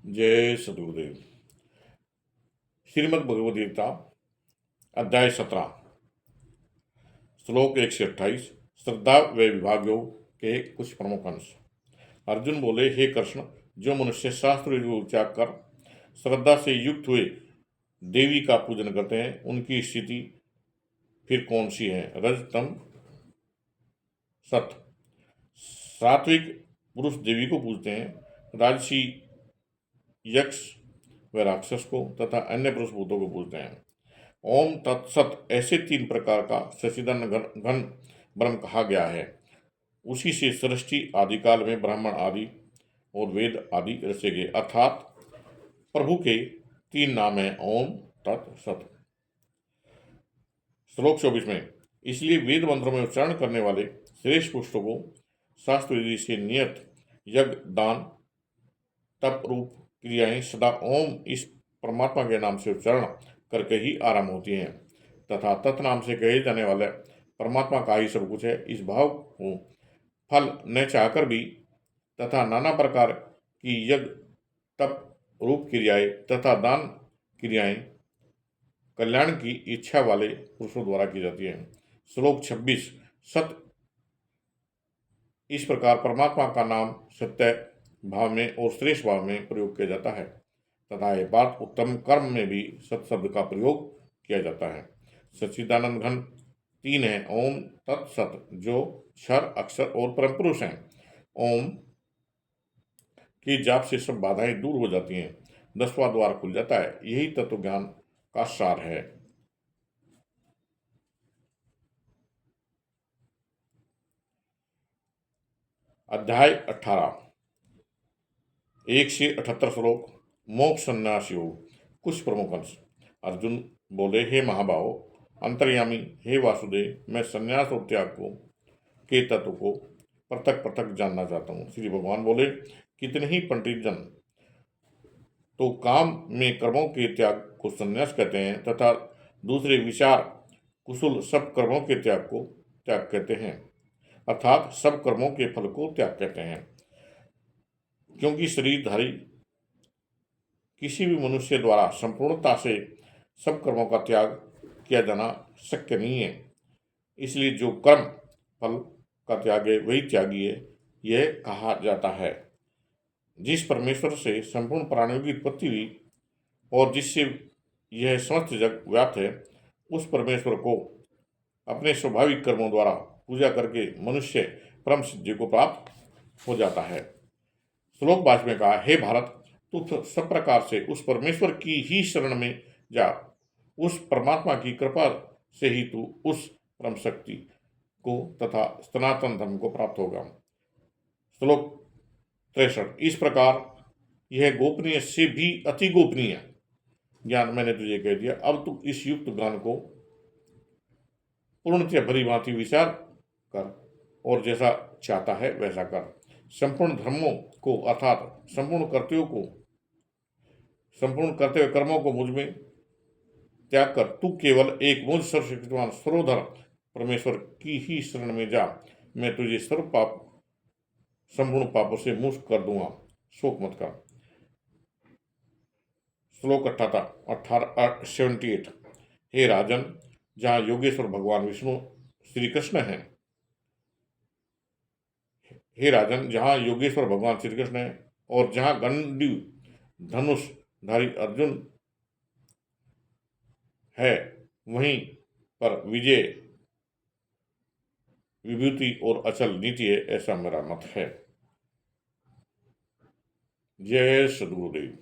जय सदगुरुदेव। श्रीमद् भगवद गीता अध्याय 17 श्लोक 1 से 28 श्रद्धा व विभाग योग के कुछ प्रमुख अंश। अर्जुन बोले, हे कृष्ण, जो मनुष्य शास्त्र योग त्याग कर श्रद्धा से युक्त हुए देवी का पूजन करते हैं, उनकी स्थिति फिर कौन सी है? रज तम सत। सात्विक पुरुष देवी को पूजते हैं, राजसी यक्ष व राक्षस को तथा अन्य पुरुष भूतों को पूजते हैं। ओम तत्सत ऐसे 3 प्रकार का सच्चिदानंद घन ब्रह्म कहा गया है। उसी से सृष्टि आदिकाल में ब्राह्मण आदि और वेद आदि रचे गए, अर्थात प्रभु के 3 नाम हैं, ओम तत्सत। श्लोक 24 में, इसलिए वेद मंत्रों में उच्चारण करने वाले श्रेष्ठ पुरुषों को शास्त्र विधि से नियत यज्ञ, दान, तप रूप क्रियाएं सदा ओम इस परमात्मा के नाम से उच्चारण करके ही आरंभ होती हैं तथा तत्नाम से कहे जाने वाले परमात्मा का ही सब कुछ है। इस भाव को फल न चाहकर भी तथा नाना प्रकार की यज्ञ, तप रूप क्रियाएं तथा दान क्रियाएं कल्याण की इच्छा वाले पुरुषों द्वारा की जाती हैं। श्लोक 26, सत इस प्रकार परमात्मा का नाम सत्य भाव में और श्रेष्ठ भाव में प्रयोग किया जाता है तथा यह बात उत्तम कर्म में भी सत शब्द का प्रयोग किया जाता है। सच्चिदानंद घन 3 है, ओम तत्सत, जो क्षर, अक्षर और परम पुरुष हैं। ओम के जाप से सब बाधाएं दूर हो जाती हैं, 10वां द्वार खुल जाता है। यही तत्व ज्ञान का सार है। अध्याय 18 1 से 78 श्लोक। मोक्ष संन्यास योग, कुछ प्रमुख अंश। अर्जुन बोले, हे महाभाव अंतर्यामी, हे वासुदेव, मैं संन्यास और त्याग के तत्व को पृथक पृथक जानना चाहता हूँ। श्री भगवान बोले, कितने ही पंडित जन तो काम में कर्मों के त्याग को संन्यास कहते हैं तथा दूसरे विचार कुशल सब कर्मों के त्याग को त्याग कहते हैं, अर्थात सब कर्मों के फल को त्याग कहते हैं। क्योंकि शरीरधारी किसी भी मनुष्य द्वारा संपूर्णता से सब कर्मों का त्याग किया जाना शक्य नहीं है, इसलिए जो कर्म फल का त्याग है वही त्यागी है, यह कहा जाता है। जिस परमेश्वर से संपूर्ण प्राणियों की उत्पत्ति हुई और जिससे यह समस्त जग व्याप्त है, उस परमेश्वर को अपने स्वाभाविक कर्मों द्वारा पूजा करके मनुष्य परम सिद्धि को प्राप्त हो जाता है। श्लोक 22 में कहा, हे भारत, तू सब प्रकार से उस परमेश्वर की ही शरण में जा। उस परमात्मा की कृपा से ही तू उस परम शक्ति को तथा सनातन धर्म को प्राप्त होगा। श्लोक 63, इस प्रकार यह गोपनीय से भी अति गोपनीय ज्ञान मैंने तुझे कह दिया। अब तू इस युक्त ज्ञान को पूर्णतः भली भांति विचार कर और जैसा चाहता है वैसा कर। संपूर्ण धर्मों को अर्थात संपूर्ण करते हुए कर्मों को मुझ में त्याग कर तू केवल एक मुझ सर्वशक्तिमान सर्वोधर परमेश्वर की ही शरण में जा। मैं तुझे संपूर्ण पापों से मुक्त कर दूंगा, शोक मत कर। श्लोक 78, हे राजन, जहाँ योगेश्वर भगवान विष्णु श्री कृष्ण हैं, हे राजन, जहाँ योगेश्वर भगवान श्री कृष्ण है और जहाँ गंडीव धनुषधारी अर्जुन है, वहीं पर विजय विभूति और अचल नीति है, ऐसा मेरा मत है। जय सद्गुरुदेव।